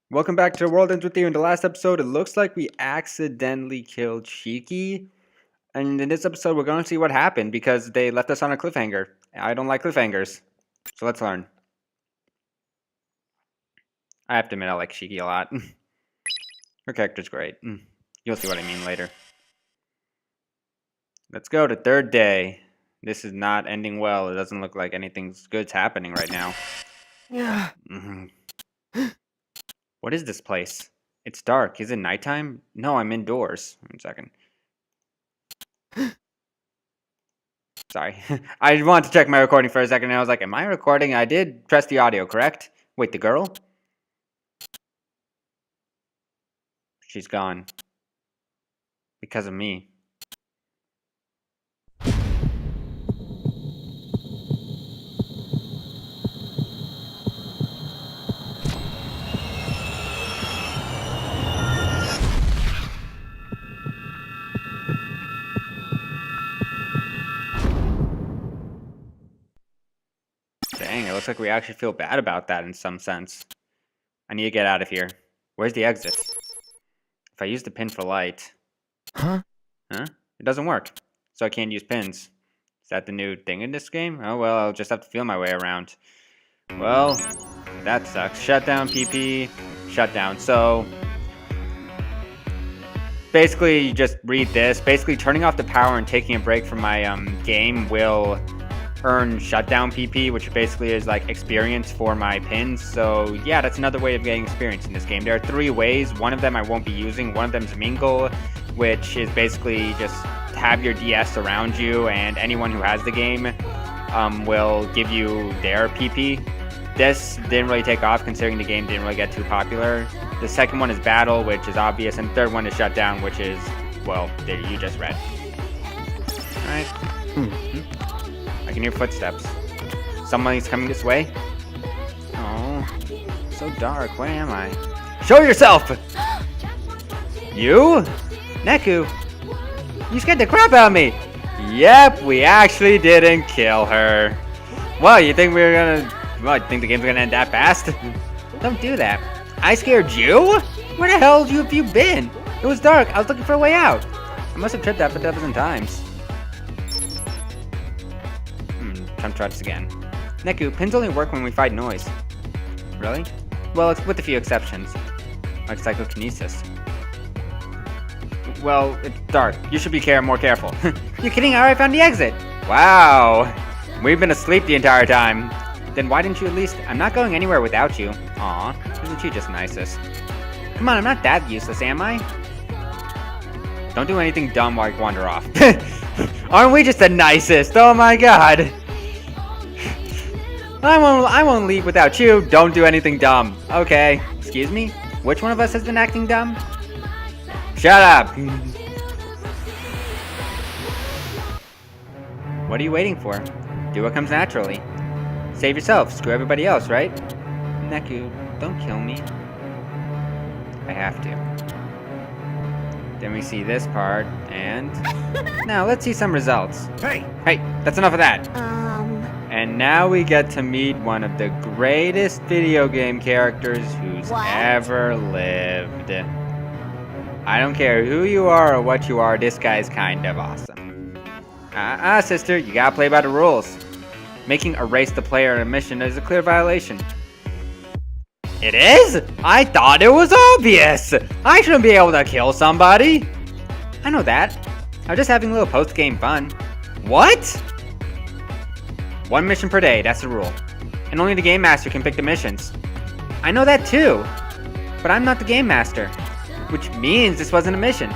Welcome back to World Ends With You. In the last episode, it looks like we accidentally killed Shiki. And in this episode, we're going to see what happened because they left us on a cliffhanger. I don't like cliffhangers. So let's learn. I have to admit, I like Shiki a lot. Her character's great. You'll see what I mean later. Let's go to third day. This is not ending well. It doesn't look like anything good's happening right now. Yeah. What is this place? It's dark. Is it nighttime? No, I'm indoors. 1 second. Sorry. I wanted to check my recording for a second, and I was like, am I recording? I did press the audio, correct? Wait, the girl? She's gone. Because of me. Dang, it looks like we actually feel bad about that in some sense. I need to get out of here. Where's the exit? If I use the pin for light... Huh? It doesn't work. So I can't use pins. Is that the new thing in this game? Oh well, I'll just have to feel my way around. Well, that sucks. Shutdown, PP, shutdown. So... basically, you just read this. Basically, turning off the power and taking a break from my game will... earn shutdown PP, which basically is like experience for my pins. So yeah, that's another way of getting experience in this game. There are 3 ways. One of them I won't be using. One of them is mingle, which is basically just have your DS around you, and anyone who has the game will give you their PP. This didn't really take off considering the game didn't really get too popular. The second one is battle, which is obvious, and the third one is shutdown, which is, well, there you just read. Alright. I can hear footsteps. Someone's coming this way. Oh, so dark. Where am I? Show yourself! You? Neku? You scared the crap out of me! Yep, we actually didn't kill her. Well, you think we were gonna... well, you think the game's gonna end that fast? Don't do that. I scared you? Where the hell have you been? It was dark. I was looking for a way out. I must have tripped half a dozen times. Time to try this again. Neku, pins only work when we fight noise. Really? Well, it's with a few exceptions. Like psychokinesis. Well, it's dark. You should be more careful. You're kidding? I already found the exit! Wow! We've been asleep the entire time. Then why didn't you at least... I'm not going anywhere without you. Aw, isn't she just nicest? Come on, I'm not that useless, am I? Don't do anything dumb like wander off. Aren't we just the nicest? Oh my god! I won't leave without you. Don't do anything dumb. Okay. Excuse me? Which one of us has been acting dumb? Shut up! What are you waiting for? Do what comes naturally. Save yourself. Screw everybody else, right? Neku, don't kill me. I have to. Then we see this part, and... now, let's see some results. Hey, that's enough of that. And now we get to meet one of the greatest video game characters who's ever lived. I don't care who you are or what you are, this guy's kind of awesome. Sister, you gotta play by the rules. Making erase the player in a mission is a clear violation. It is? I thought it was obvious! I shouldn't be able to kill somebody! I know that. I'm just having a little post-game fun. What? 1 mission per day, that's the rule. And only the Game Master can pick the missions. I know that too, but I'm not the Game Master. Which means this wasn't a mission.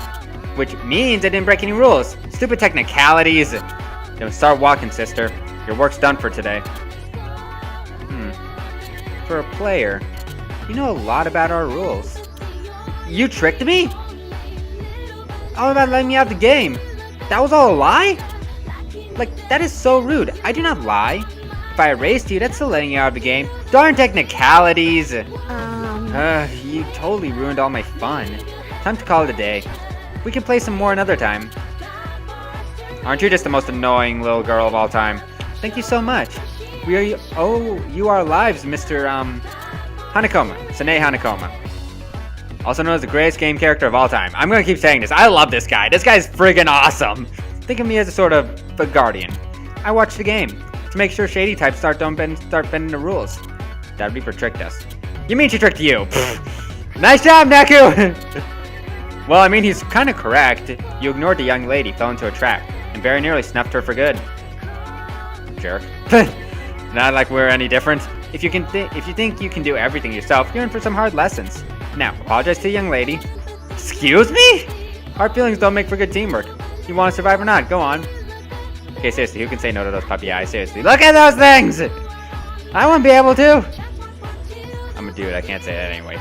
Which means I didn't break any rules. Stupid technicalities. Then start walking, sister. Your work's done for today. For a player, you know a lot about our rules. You tricked me? All about letting me out of the game. That was all a lie? Like, that is so rude. I do not lie. If I erased you, that's still letting you out of the game. Darn technicalities! You totally ruined all my fun. Time to call it a day. We can play some more another time. Aren't you just the most annoying little girl of all time? Thank you so much. We owe you our lives, Mr. Hanekoma. Sanae Hanekoma. Also known as the greatest game character of all time. I'm gonna keep saying this. I love this guy. This guy's friggin' awesome. Think of me as a sort of a guardian. I watch the game to make sure shady types start bending the rules. That Reaper tricked us. You mean she tricked you? Nice job, Neku! Well, I mean, he's kind of correct. You ignored the young lady, fell into a trap, and very nearly snuffed her for good. Jerk. Not like we're any different. If you think you can do everything yourself, you're in for some hard lessons. Now, apologize to the young lady. Excuse me? Hard feelings don't make for good teamwork. You want to survive or not? Go on. Okay, seriously, who can say no to those puppy eyes? Seriously, look at those things! I won't be able to. I'm a dude, I can't say that anyway.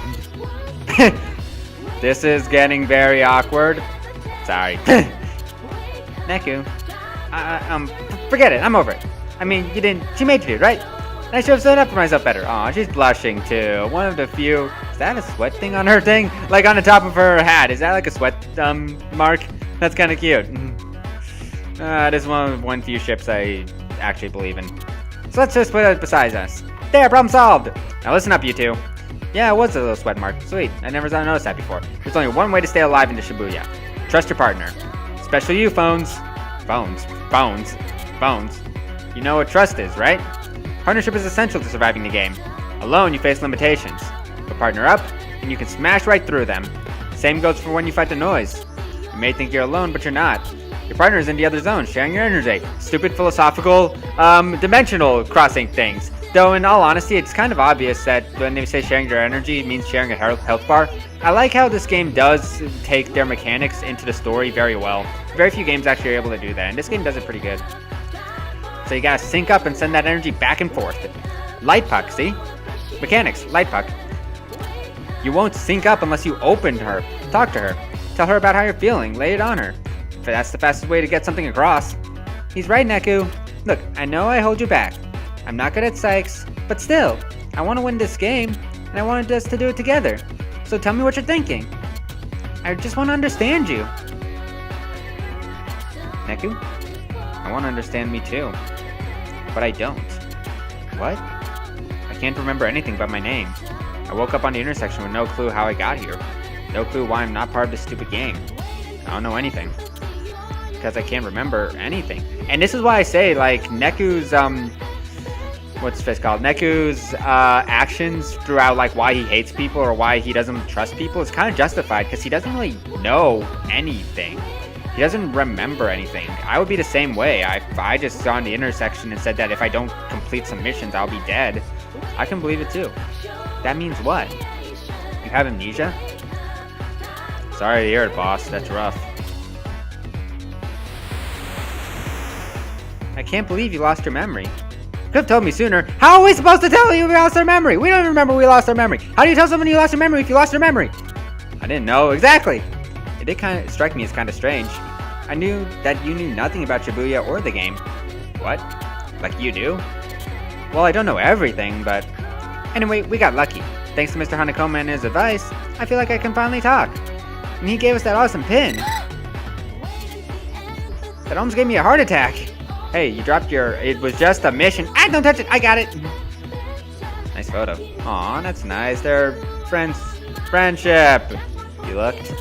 This is getting very awkward. Sorry. Neku. Forget it, I'm over it. I mean, she made you do, right? I should have stood up for myself better. Aw, she's blushing too. One of the few. Is that a sweat thing on her thing? Like on the top of her hat. Is that like a sweat mark? That's kind of cute. This is one few ships I actually believe in. So let's just put it beside us. There, problem solved. Now listen up, you two. Yeah, it was a little sweat mark. Sweet. I never noticed that before. There's only one way to stay alive into Shibuya. Trust your partner. Especially you, phones. Phones. You know what trust is, right? Partnership is essential to surviving the game. Alone, you face limitations. But partner up, and you can smash right through them. Same goes for when you fight the noise. You may think you're alone, but you're not. Your partner is in the other zone, sharing your energy. Stupid philosophical, dimensional crossing things. Though, in all honesty, it's kind of obvious that when they say sharing your energy, it means sharing a health bar. I like how this game does take their mechanics into the story very well. Very few games actually are able to do that, and this game does it pretty good. So you gotta sync up and send that energy back and forth. Light puck, see? Mechanics, light puck. You won't sync up unless you open her, talk to her, tell her about how you're feeling, lay it on her. That's the fastest way to get something across. He's right, Neku. Look, I know I hold you back. I'm not good at psychs, but still, I want to win this game, and I wanted us to do it together. So tell me what you're thinking. I just want to understand you. Neku? I want to understand me too. But I don't. What? I can't remember anything but my name. I woke up on the intersection with no clue how I got here. No clue why I'm not part of this stupid game. I don't know anything. Because I can't remember anything. And this is why I say, like, Neku's, what's this called? Neku's actions throughout, like, why he hates people or why he doesn't trust people is kind of justified because he doesn't really know anything. He doesn't remember anything. I would be the same way. If I just saw in the intersection and said that if I don't complete some missions, I'll be dead. I can believe it too. That means what? You have amnesia? Sorry to hear it, boss. That's rough. I can't believe you lost your memory. You could have told me sooner. How are we supposed to tell you we lost our memory? We don't even remember we lost our memory. How do you tell someone you lost your memory if you lost your memory? I didn't know. Exactly. It did kind of strike me as kind of strange. I knew that you knew nothing about Shibuya or the game. What? Like you do? Well, I don't know everything, but... Anyway, we got lucky. Thanks to Mr. Hanekoma and his advice, I feel like I can finally talk. And he gave us that awesome pin. That almost gave me a heart attack. Hey, you dropped your... It was just a mission. Ah, don't touch it! I got it! Nice photo. Aw, that's nice. They're friends. Friendship! You looked?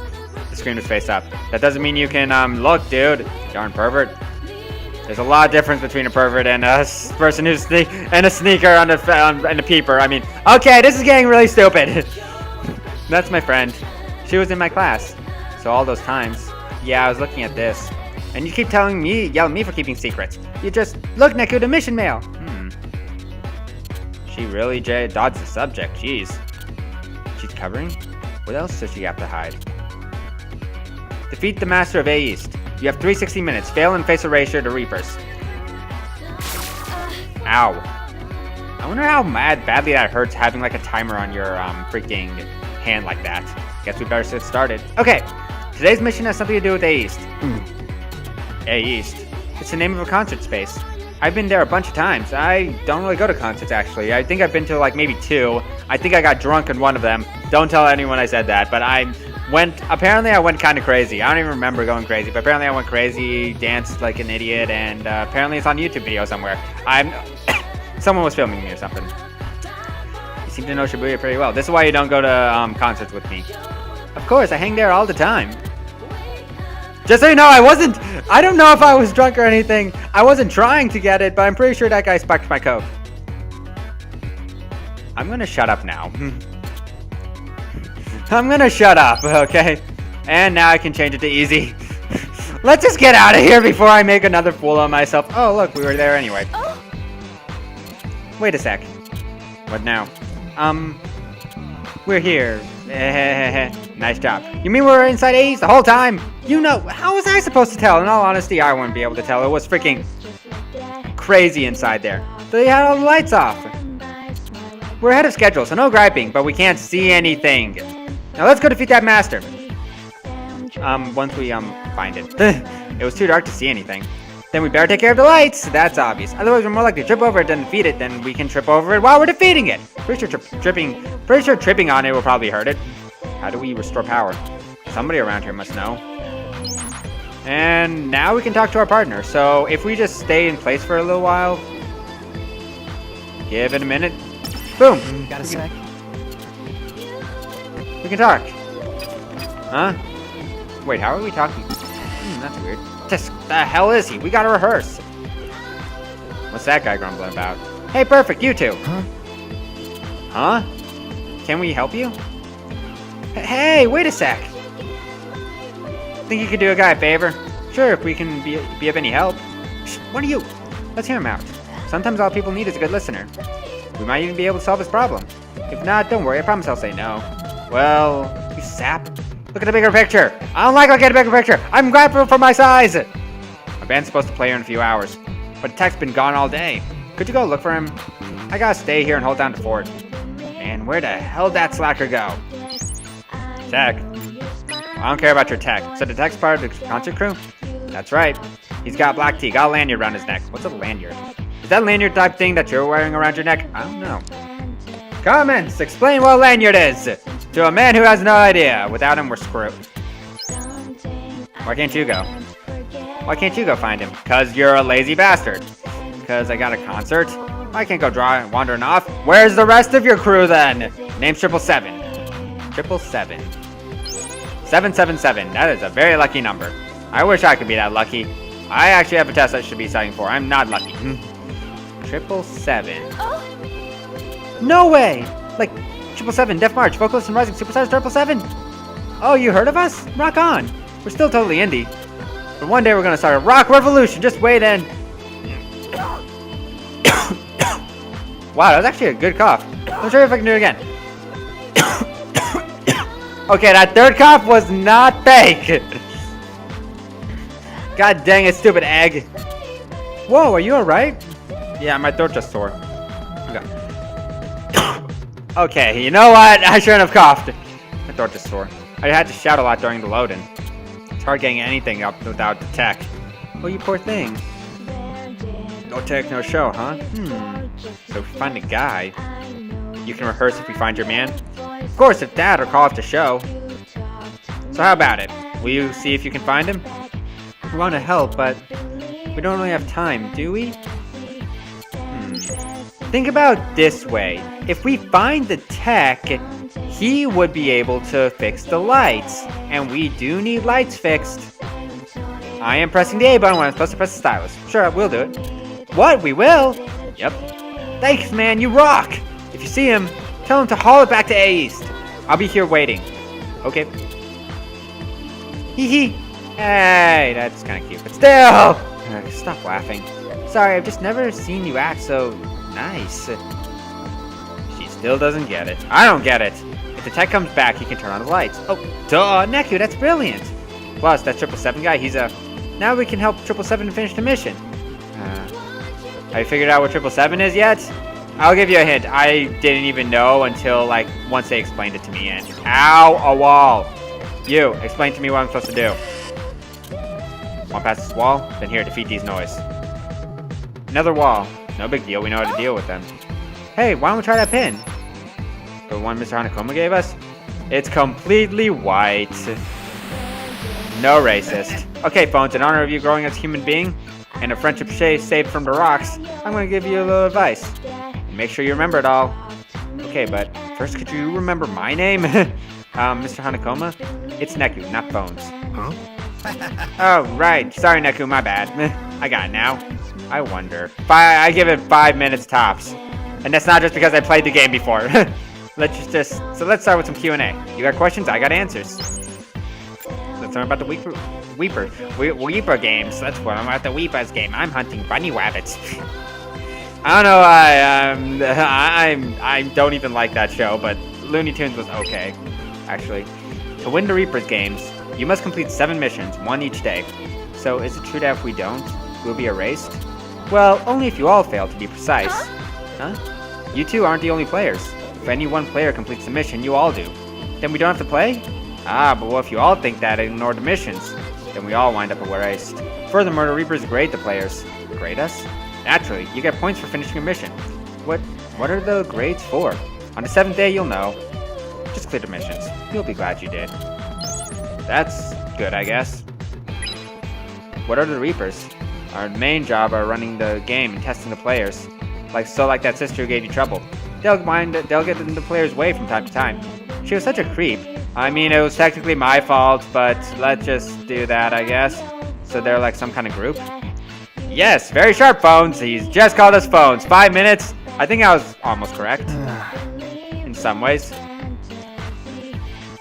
The screen was face up. That doesn't mean you can, look, dude. Darn pervert. There's a lot of difference between a pervert and a person who's and a sneaker and a peeper. I mean, okay, this is getting really stupid. That's my friend. She was in my class. So all those times, yeah, I was looking at this. And you keep yelling at me for keeping secrets. You just, look, Neku, the mission mail. She really dodged the subject, jeez. She's covering? What else does she have to hide? Defeat the Master of A East. You have 360 minutes. Fail and face erasure to Reapers. Ow. I wonder how badly that hurts having like a timer on your freaking hand like that. Guess we better get started. Okay. Today's mission has something to do with A East. A East. It's the name of a concert space. I've been there a bunch of times. I don't really go to concerts, actually. I think I've been to like maybe 2. I think I got drunk in one of them. Don't tell anyone I said that, but apparently I went kind of crazy. I don't even remember going crazy, but apparently I went crazy, danced like an idiot, and apparently it's on YouTube video somewhere. Someone was filming me or something. You seem to know Shibuya pretty well. This is why you don't go to concerts with me. Of course, I hang there all the time. Just so you know, I don't know if I was drunk or anything. I wasn't trying to get it, but I'm pretty sure that guy spiked my coke. I'm gonna shut up now. I'm gonna shut up, okay? And now I can change it to easy. Let's just get out of here before I make another fool of myself. Oh, look, we were there anyway. Wait a sec. What now? We're here. Nice job. You mean we were inside A's the whole time? You know, how was I supposed to tell? In all honesty, I wouldn't be able to tell. It was freaking crazy inside there. They had all the lights off. We're ahead of schedule, so no griping, but we can't see anything. Now let's go defeat that master. Once we, find it. It was too dark to see anything. Then we better take care of the lights. That's obvious. Otherwise, we're more likely to trip over it than defeat it. Then we can trip over it while we're defeating it. Pretty sure tripping on it will probably hurt it. How do we restore power? Somebody around here must know. And now we can talk to our partner. So if we just stay in place for a little while, give it a minute. Boom. Got a sec? We can talk. Huh? Wait, how are we talking? That's weird. Just the hell is he? We gotta rehearse. What's that guy grumbling about? Hey, perfect, you two. Huh? Huh? Can we help you? Hey, wait a sec. Think you could do a guy a favor? Sure, if we can be of any help. Shh, what are you? Let's hear him out. Sometimes all people need is a good listener. We might even be able to solve his problem. If not, don't worry, I promise I'll say no. Well, you sap. Look at the bigger picture. I don't like looking at the bigger picture. I'm grateful for my size. My band's supposed to play here in a few hours, but Tech's been gone all day. Could you go look for him? I gotta stay here and hold down the fort. Man, where the hell'd that slacker go? Tech. I don't care about your Tech. So the Tech's part of the concert crew? That's right. He's got black tea, got a lanyard around his neck. What's a lanyard? Is that lanyard type thing that you're wearing around your neck? I don't know. Comments! Explain what a lanyard is! To a man who has no idea. Without him, we're screwed. Why can't you go? Why can't you go find him? Cause you're a lazy bastard. Cause I got a concert? I can't go wandering off. Where's the rest of your crew then? Name's 777. 777. 777. That is a very lucky number. I wish I could be that lucky. I actually have a test I should be studying for. I'm not lucky. 777. No way! Like 777, Def March, vocalist and rising superstars 777. Oh, you heard of us? Rock on. We're still totally indie. But one day we're gonna start a rock revolution. Just wait and... Wow, that was actually a good cough. I'm sure if I can do it again. Okay, that third cough was not fake. God dang it, stupid egg. Whoa, are you alright? Yeah, my throat just sore. Okay. Okay, you know what? I shouldn't have coughed. My throat just sore. I had to shout a lot during the load-in. It's hard getting anything up without the Tech. Oh, you poor thing. No Tech, no show, huh? So if we find a guy, you can rehearse if we find your man? Of course, if that, or call off the show. So how about it? Will you see if you can find him? We want to help, but we don't really have time, do we? Think about it this way. If we find the Tech, he would be able to fix the lights. And we do need lights fixed. I am pressing the A button when I'm supposed to press the stylus. Sure, we'll do it. What? We will? Yep. Thanks, man. You rock. If you see him, tell him to haul it back to A East. I'll be here waiting. Okay. Hee hee. Hey, that's kind of cute. But still! Stop laughing. Sorry, I've just never seen you act so nice. She still doesn't get it. I don't get it. If the Tech comes back, he can turn on the lights. Oh, duh, Neku, that's brilliant. Plus, that 777 guy, he's a... Now we can help 777 finish the mission. Have you figured out what 777 is yet? I'll give you a hint. I didn't even know until, like, once they explained it to me, and... Ow, a wall. You, explain to me what I'm supposed to do. Want past this wall? Then here, defeat these noise. Another wall. No big deal, we know how to deal with them. Hey, why don't we try that pin? The one Mr. Hanekoma gave us? It's completely white. No racist. Okay, phones, in honor of you growing as a human being, and a friendship saved from the rocks, I'm gonna give you a little advice. And make sure you remember it all. Okay, but first could you remember my name? Mr. Hanekoma? It's Neku, not Bones. Huh? Oh, right. Sorry, Neku, my bad. I got it now. I wonder. I give it 5 minutes tops. And that's not just because I played the game before. Let's start with some Q&A. You got questions? I got answers. Let's learn about the Weeper games. That's what I'm at the Weeper's game. I'm hunting bunny rabbits. I don't know. I don't even like that show, but Looney Tunes was okay, actually. To win the Reaper's games, you must complete 7 missions, 1 each day. So is it true that if we don't, we'll be erased? Well, only if you all fail, to be precise. Huh? You two aren't the only players. If any one player completes the mission, you all do. Then we don't have to play? Ah, but what if you all think that and ignore the missions? Then we all wind up erased. Furthermore, the Reapers grade the players. Grade us? Naturally, you get points for finishing a mission. What are the grades for? On the 7th day, you'll know. Just clear the missions. You'll be glad you did. That's good, I guess. What are the Reapers? Our main job are running the game and testing the players. Like that sister who gave you trouble. They'll get in the player's way from time to time. She was such a creep. I mean, it was technically my fault, but let's just do that, I guess. So they're like some kind of group? Yes, very sharp, Phones. He's just called us Phones. 5 minutes? I think I was almost correct. In some ways.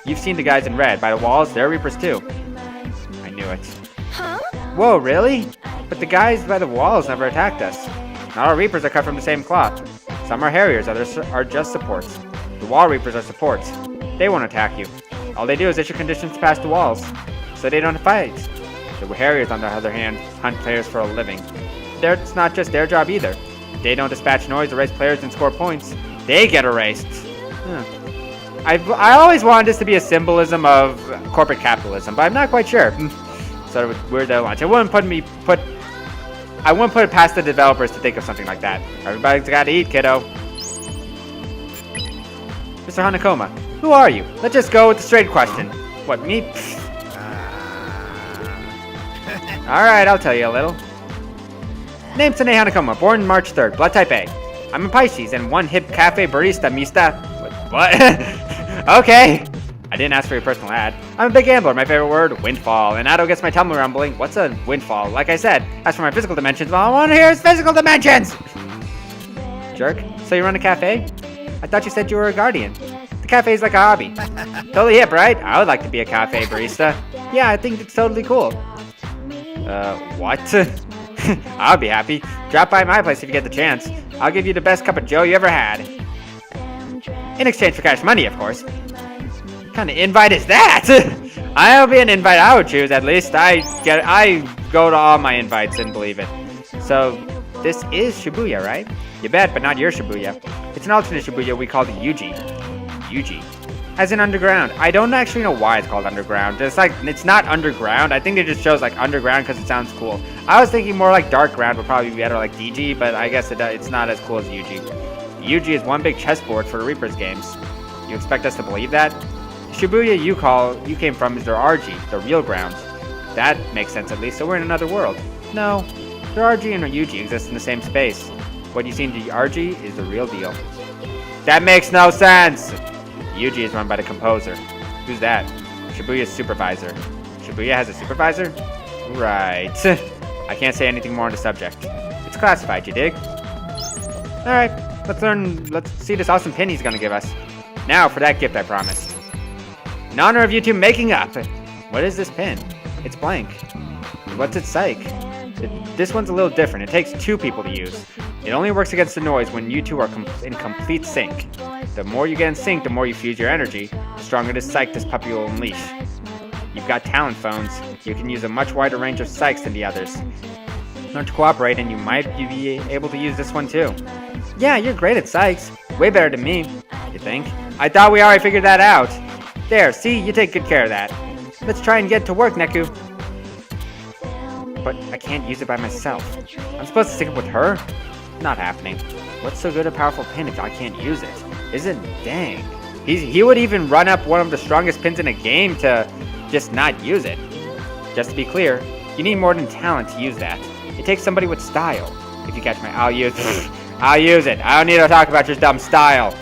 You've seen the guys in red. By the walls, they're Reapers too. I knew it. Huh? Whoa, really? But the guys by the walls never attacked us. Not all Reapers are cut from the same cloth. Some are Harriers, others are just supports. The Wall Reapers are supports. They won't attack you. All they do is issue conditions past the walls, so they don't fight. The Harriers, on the other hand, hunt players for a living. It's not just their job either. If they don't dispatch noise, erase players, and score points, they get erased. I always wanted this to be a symbolism of corporate capitalism, but I'm not quite sure. Sort of weird their launch. I wouldn't put it past the developers to think of something like that. Everybody's gotta eat, kiddo. Mr. Hanekoma, who are you? Let's just go with the straight question. What, me? Alright, I'll tell you a little. Name's Sanae Hanekoma, born March 3rd, blood type A. I'm a Pisces and one hip cafe barista mista. What? Okay. I didn't ask for your personal ad. I'm a big gambler. My favorite word, windfall. And Ado gets my tumble rumbling. What's a windfall? Like I said, as for my physical dimensions, all I want to hear is physical dimensions! Jerk. So you run a cafe? I thought you said you were a guardian. The cafe's like a hobby. Totally hip, right? I would like to be a cafe barista. Yeah, I think it's totally cool. What? I'll be happy. Drop by my place if you get the chance. I'll give you the best cup of joe you ever had. In exchange for cash money, of course. What kind of invite is that? I'll be an invite I would choose, at least. I go to all my invites and believe it. So, this is Shibuya, right? You bet, but not your Shibuya. It's an alternate Shibuya we call the Yuji. Yuji. As in underground. I don't actually know why it's called underground. It's not underground. I think they just chose like underground because it sounds cool. I was thinking more like dark ground would probably be better, like DG, but I guess it's not as cool as Yuji. Yuji is one big chessboard for the Reapers games. You expect us to believe that? Shibuya you came from is their RG, the real ground. That makes sense at least, so we're in another world. No, the RG and Yuji exist in the same space. What you see in the RG is the real deal. That makes no sense! Yuji is run by the composer. Who's that? Shibuya's supervisor. Shibuya has a supervisor? Right. I can't say anything more on the subject. It's classified, you dig? Alright, let's see this awesome pin he's gonna give us. Now for that gift I promised. In honor of you two making up! What is this pin? It's blank. What's its psych? This one's a little different. It takes 2 people to use. It only works against the noise when you two are in complete sync. The more you get in sync, the more you fuse your energy, the stronger this psych this puppy will unleash. You've got talent Phones. You can use a much wider range of psychs than the others. Learn to cooperate and you might be able to use this one too. Yeah, you're great at psychs. Way better than me. You think? I thought we already figured that out. There, see? You take good care of that. Let's try and get to work, Neku. But I can't use it by myself. I'm supposed to stick up with her? Not happening. What's so good a powerful pin if I can't use it? Isn't dang. He would even run up one of the strongest pins in a game to just not use it. Just to be clear, you need more than talent to use that. It takes somebody with style. If you catch my, I'll use it. I don't need to talk about your dumb style.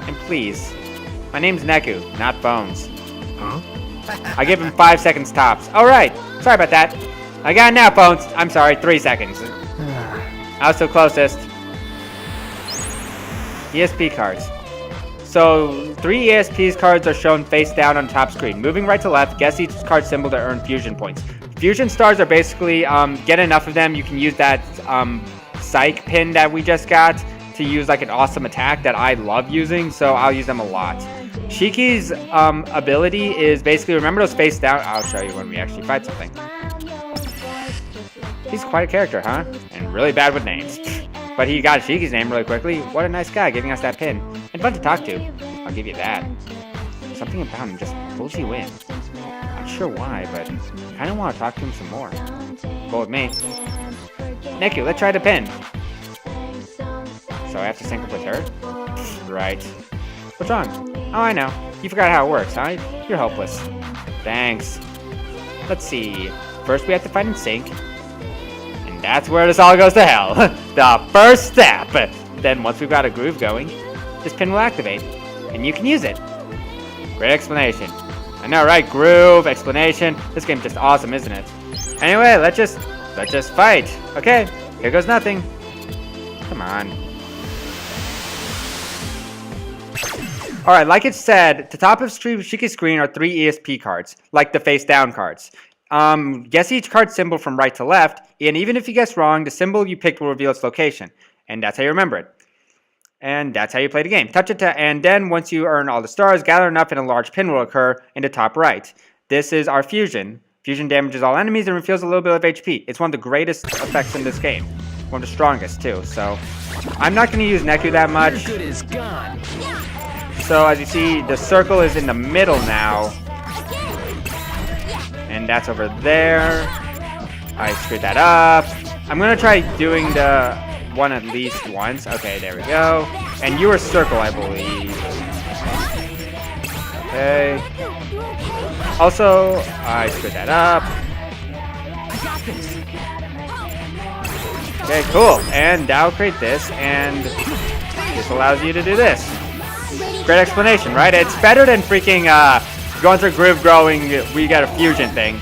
And please, My name's Neku, not Bones. Huh? I give him 5 seconds tops. Alright, sorry about that. I got it now, Bones. I'm sorry, 3 seconds. I was so closest. ESP cards. So, 3 ESP cards are shown face down on top screen. Moving right to left, guess each card symbol to earn fusion points. Fusion stars are basically, get enough of them, you can use that psych pin that we just got to use like an awesome attack that I love using, so I'll use them a lot. Shiki's ability is basically, remember those face down? I'll show you when we actually fight something. He's quite a character, huh? And really bad with names. But he got Shiki's name really quickly. What a nice guy giving us that pin. And fun to talk to. I'll give you that. Something about him just pulls you in. Not sure why, but I kind of want to talk to him some more. Go with me. Neku, let's try the pin. So I have to sync up with her? Right. What's wrong? Oh, I know. You forgot how it works, huh? You're hopeless. Thanks. Let's see. First we have to find and sync. And that's where this all goes to hell. The first step. Then once we've got a groove going, this pin will activate. And you can use it. Great explanation. I know, right? Groove, explanation. This game's just awesome, isn't it? Anyway, let's just fight. Okay, here goes nothing. Come on. Alright, like it said, at the top of Shiki's screen are 3 ESP cards, like the face down cards. Guess each card symbol from right to left, and even if you guess wrong, the symbol you picked will reveal its location. And that's how you remember it. And that's how you play the game. Touch it and then once you earn all the stars, gather enough and a large pin will occur in the top right. This is our fusion. Fusion damages all enemies and refills a little bit of HP. It's one of the greatest effects in this game. One of the strongest too, so I'm not going to use Neku that much. Good is gone. So as you see, the circle is in the middle now. And that's over there. I screwed that up. I'm going to try doing the one at least once. Okay, there we go. And you were circle, I believe. Okay. Also, I screwed that up. Okay, cool. And now create this, and this allows you to do this. Great explanation, right? It's better than freaking going through groove growing, we got a fusion thing.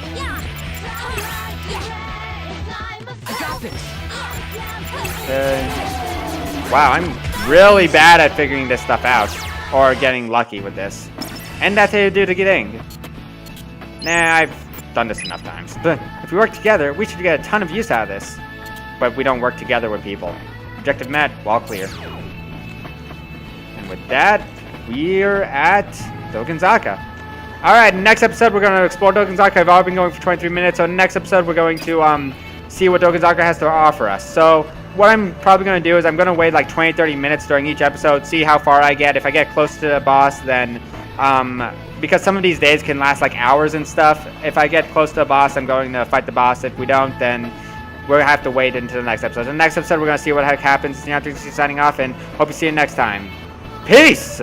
Okay. Wow, I'm really bad at figuring this stuff out, or getting lucky with this. And that's how you do the getting. Nah, I've done this enough times. But if we work together, we should get a ton of use out of this. But we don't work together with people. Objective met, wall clear. And with that, we're at Dogonzaka. Alright, next episode we're going to explore Dogonzaka. I've already been going for 23 minutes, so next episode we're going to see what Dogonzaka has to offer us. So what I'm probably going to do is I'm going to wait like 20-30 minutes during each episode, see how far I get. If I get close to the boss, then because some of these days can last like hours and stuff, if I get close to the boss, I'm going to fight the boss. If we don't, then we'll have to wait until the next episode. In the next episode, we're going to see what the heck happens. Signing off, and hope to see you next time. Peace!